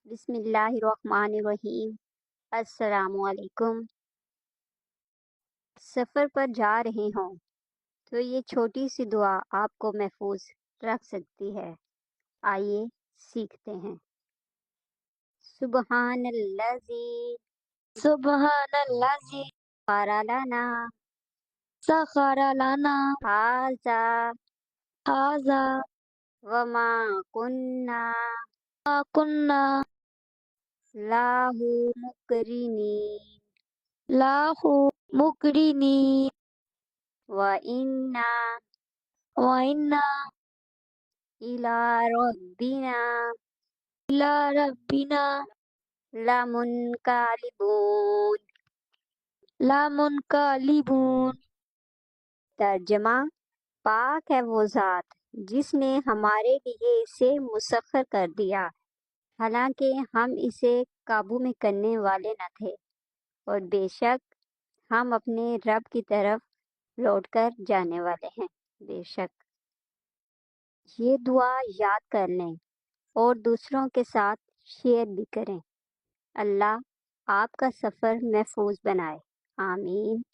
بسم اللہ الرحمن الرحیم۔ السلام علیکم۔ سفر پر جا رہے ہوں تو یہ چھوٹی سی دعا آپ کو محفوظ رکھ سکتی ہے۔ آئیے سیکھتے ہیں۔ سبحان الذی سبحان الذی سخر لنا سخر لنا ھذا ھذا وما کننا ما كنا لہ مقرنین له مقرنين وإنا وإنا إلی ربنا إلى ربنا لمنقلبون۔ لمنقلبون۔ ترجمہ: پاک ہے وہ ذات جس نے ہمارے لیے اسے مسخر کر دیا، حالانکہ ہم اسے قابو میں کرنے والے نہ تھے، اور بے شک ہم اپنے رب کی طرف لوٹ کر جانے والے ہیں۔ بے شک یہ دعا یاد کر لیں اور دوسروں کے ساتھ شیئر بھی کریں۔ اللہ آپ کا سفر محفوظ بنائے۔ آمین۔